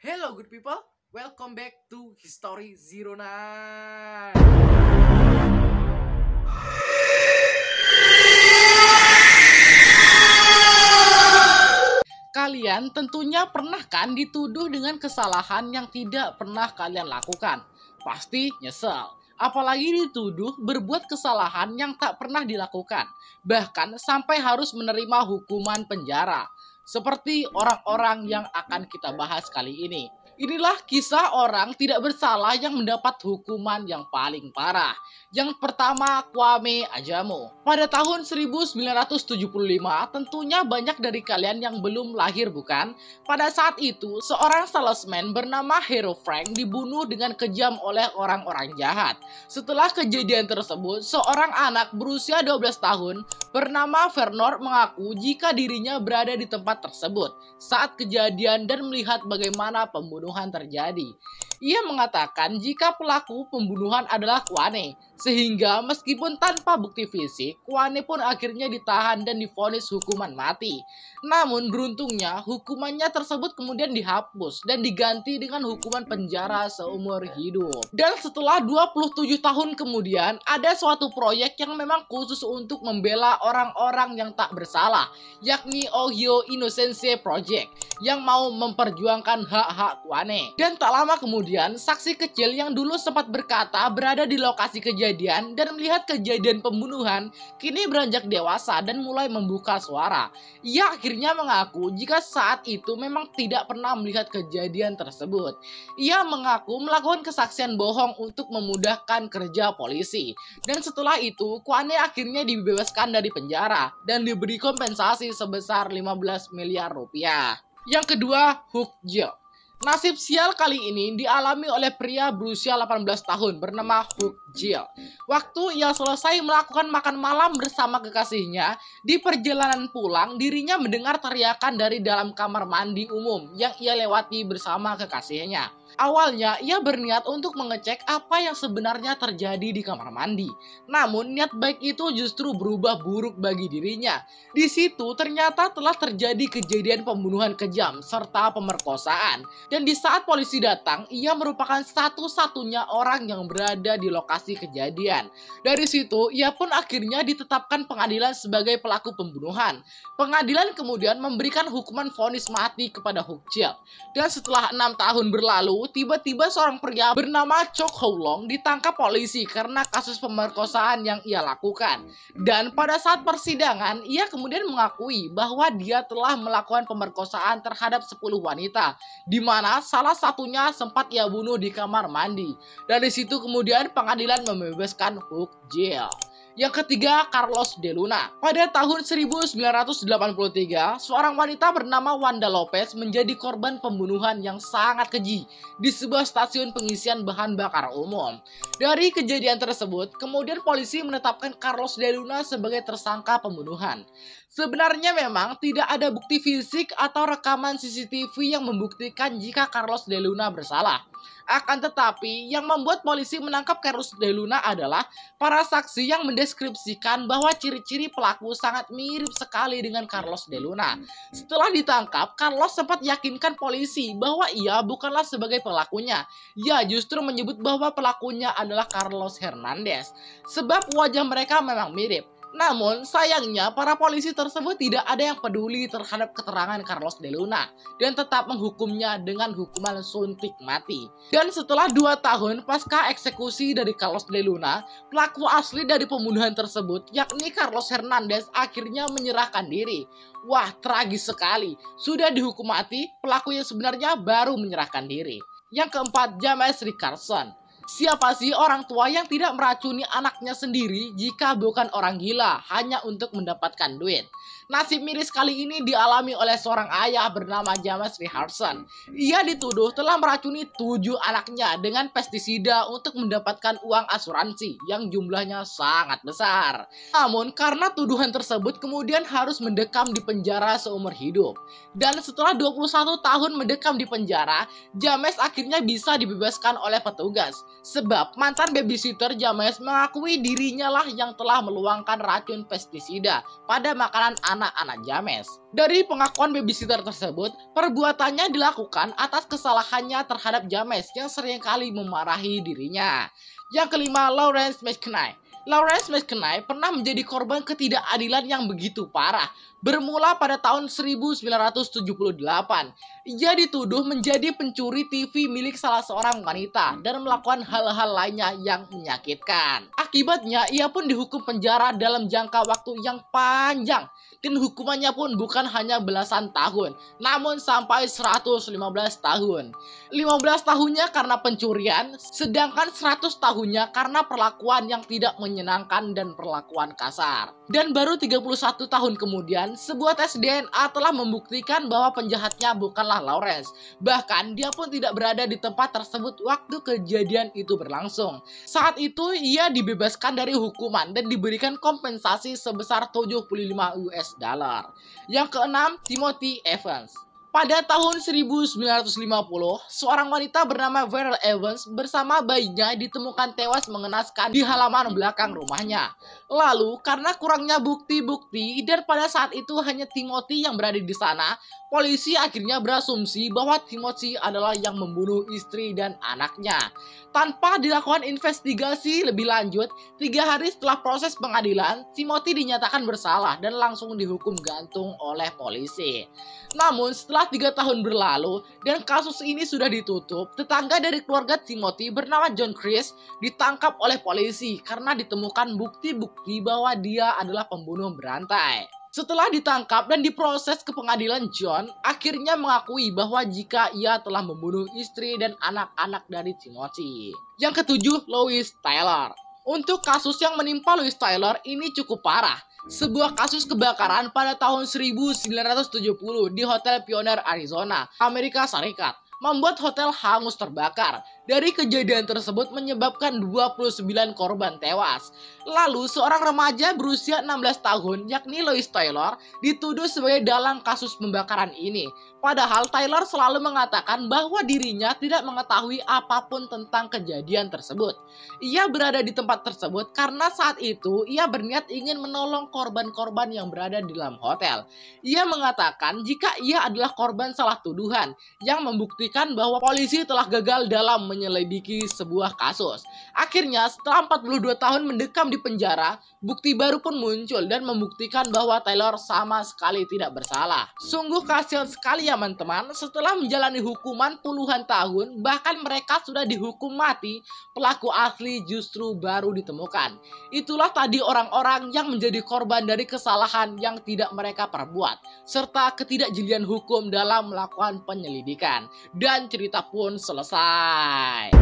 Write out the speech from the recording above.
Hello good people, welcome back to History 09. Kalian tentunya pernah kan dituduh dengan kesalahan yang tidak pernah kalian lakukan? Pasti nyesel. Apalagi dituduh berbuat kesalahan yang tak pernah dilakukan. Bahkan sampai harus menerima hukuman penjara. Seperti orang-orang yang akan kita bahas kali ini. Inilah kisah orang tidak bersalah yang mendapat hukuman yang paling parah. Yang pertama, Kwame Adjamo. Pada tahun 1975, tentunya banyak dari kalian yang belum lahir bukan? Pada saat itu, seorang salesman bernama Hero Frank dibunuh dengan kejam oleh orang-orang jahat. Setelah kejadian tersebut, seorang anak berusia 12 tahun bernama Vernor mengaku jika dirinya berada di tempat tersebut saat kejadian dan melihat bagaimana pembunuhan terjadi. Ia mengatakan jika pelaku pembunuhan adalah Kwane, sehingga meskipun tanpa bukti fisik, Kwane pun akhirnya ditahan dan divonis hukuman mati. Namun beruntungnya hukumannya tersebut kemudian dihapus dan diganti dengan hukuman penjara seumur hidup. Dan setelah 27 tahun kemudian, ada suatu proyek yang memang khusus untuk membela orang-orang yang tak bersalah, yakni Ohio Innocence Project, yang mau memperjuangkan hak-hak Kwane. Dan tak lama kemudian, saksi kecil yang dulu sempat berkata berada di lokasi kejadian dan melihat kejadian pembunuhan, kini beranjak dewasa dan mulai membuka suara. Ia akhirnya mengaku jika saat itu memang tidak pernah melihat kejadian tersebut. Ia mengaku melakukan kesaksian bohong untuk memudahkan kerja polisi. Dan setelah itu, Kwane akhirnya dibebaskan dari penjara dan diberi kompensasi sebesar 15 miliar rupiah. Yang kedua, Hook Jill. Nasib sial kali ini dialami oleh pria berusia 18 tahun bernama Hook Jill. Waktu ia selesai melakukan makan malam bersama kekasihnya, di perjalanan pulang dirinya mendengar teriakan dari dalam kamar mandi umum yang ia lewati bersama kekasihnya. Awalnya ia berniat untuk mengecek apa yang sebenarnya terjadi di kamar mandi. Namun niat baik itu justru berubah buruk bagi dirinya. Di situ ternyata telah terjadi kejadian pembunuhan kejam serta pemerkosaan. Dan di saat polisi datang, ia merupakan satu-satunya orang yang berada di lokasi kejadian. Dari situ ia pun akhirnya ditetapkan pengadilan sebagai pelaku pembunuhan. Pengadilan kemudian memberikan hukuman vonis mati kepada Hook Jill. Dan setelah 6 tahun berlalu, tiba-tiba seorang pria bernama Chok Ho Long ditangkap polisi karena kasus pemerkosaan yang ia lakukan. Dan pada saat persidangan, ia kemudian mengakui bahwa dia telah melakukan pemerkosaan terhadap 10 wanita, di mana salah satunya sempat ia bunuh di kamar mandi. Dari situ kemudian pengadilan membebaskan Hook Jill. Yang ketiga, Carlos de Luna. Pada tahun 1983, seorang wanita bernama Wanda Lopez menjadi korban pembunuhan yang sangat keji di sebuah stasiun pengisian bahan bakar umum. Dari kejadian tersebut, kemudian polisi menetapkan Carlos de Luna sebagai tersangka pembunuhan. Sebenarnya memang tidak ada bukti fisik atau rekaman CCTV yang membuktikan jika Carlos de Luna bersalah. Akan tetapi, yang membuat polisi menangkap Carlos de Luna adalah para saksi yang mendeskripsikan bahwa ciri-ciri pelaku sangat mirip sekali dengan Carlos de Luna. Setelah ditangkap, Carlos sempat yakinkan polisi bahwa ia bukanlah sebagai pelakunya. Ia justru menyebut bahwa pelakunya adalah Carlos Hernandez, sebab wajah mereka memang mirip. Namun sayangnya para polisi tersebut tidak ada yang peduli terhadap keterangan Carlos de Luna dan tetap menghukumnya dengan hukuman suntik mati. Dan setelah 2 tahun pasca eksekusi dari Carlos de Luna, pelaku asli dari pembunuhan tersebut yakni Carlos Hernandez akhirnya menyerahkan diri. Wah, tragis sekali. Sudah dihukum mati, pelaku yang sebenarnya baru menyerahkan diri. Yang keempat, James Richardson. Siapa sih orang tua yang tidak meracuni anaknya sendiri jika bukan orang gila hanya untuk mendapatkan duit? Nasib miris kali ini dialami oleh seorang ayah bernama James Richardson. Ia dituduh telah meracuni 7 anaknya dengan pestisida untuk mendapatkan uang asuransi yang jumlahnya sangat besar. Namun karena tuduhan tersebut kemudian harus mendekam di penjara seumur hidup. Dan setelah 21 tahun mendekam di penjara, James akhirnya bisa dibebaskan oleh petugas. Sebab mantan babysitter James mengakui dirinya lah yang telah meluangkan racun pestisida pada makanan anak-anak James. Dari pengakuan babysitter tersebut, perbuatannya dilakukan atas kesalahannya terhadap James yang seringkali memarahi dirinya. Yang kelima, Lawrence McKinney. Lawrence McKinney pernah menjadi korban ketidakadilan yang begitu parah. Bermula pada tahun 1978, ia dituduh menjadi pencuri TV milik salah seorang wanita dan melakukan hal-hal lainnya yang menyakitkan. Akibatnya, ia pun dihukum penjara dalam jangka waktu yang panjang. Dan hukumannya pun bukan hanya belasan tahun, namun sampai 115 tahun. 15 tahunnya karena pencurian, sedangkan 100 tahunnya karena perlakuan yang tidak menyenangkan dan perlakuan kasar. Dan baru 31 tahun kemudian, sebuah tes DNA telah membuktikan bahwa penjahatnya bukanlah Lawrence. Bahkan, dia pun tidak berada di tempat tersebut waktu kejadian itu berlangsung. Saat itu, ia dibebaskan dari hukuman dan diberikan kompensasi sebesar 75 US dollar. Yang keenam, Timothy Evans. Pada tahun 1950, seorang wanita bernama Beryl Evans bersama bayinya ditemukan tewas mengenaskan di halaman belakang rumahnya. Lalu, karena kurangnya bukti-bukti dan pada saat itu hanya Timothy yang berada di sana, polisi akhirnya berasumsi bahwa Timothy adalah yang membunuh istri dan anaknya. Tanpa dilakukan investigasi lebih lanjut, 3 hari setelah proses pengadilan, Timothy dinyatakan bersalah dan langsung dihukum gantung oleh polisi. Namun, setelah 3 tahun berlalu dan kasus ini sudah ditutup, tetangga dari keluarga Timothy bernama John Chris ditangkap oleh polisi karena ditemukan bukti-bukti bahwa dia adalah pembunuh berantai. Setelah ditangkap dan diproses ke pengadilan, John akhirnya mengakui bahwa jika ia telah membunuh istri dan anak-anak dari Timothy. Yang ketujuh, Louis Taylor. Untuk kasus yang menimpa Louis Taylor ini cukup parah. Sebuah kasus kebakaran pada tahun 1970 di Hotel Pioneer, Arizona, Amerika Serikat, membuat hotel hangus terbakar. Dari kejadian tersebut menyebabkan 29 korban tewas. Lalu seorang remaja berusia 16 tahun yakni Louis Taylor dituduh sebagai dalang kasus pembakaran ini. Padahal Taylor selalu mengatakan bahwa dirinya tidak mengetahui apapun tentang kejadian tersebut. Ia berada di tempat tersebut karena saat itu ia berniat ingin menolong korban-korban yang berada di dalam hotel. Ia mengatakan jika ia adalah korban salah tuduhan yang membuktikan bahwa polisi telah gagal dalam menyelidiki sebuah kasus. Akhirnya setelah 42 tahun mendekam di penjara, bukti baru pun muncul dan membuktikan bahwa Taylor sama sekali tidak bersalah. Sungguh kasihan sekali ya teman-teman, setelah menjalani hukuman puluhan tahun, bahkan mereka sudah dihukum mati, pelaku asli justru baru ditemukan. Itulah tadi orang-orang yang menjadi korban dari kesalahan yang tidak mereka perbuat, serta ketidakjelian hukum dalam melakukan penyelidikan. Dan cerita pun selesai.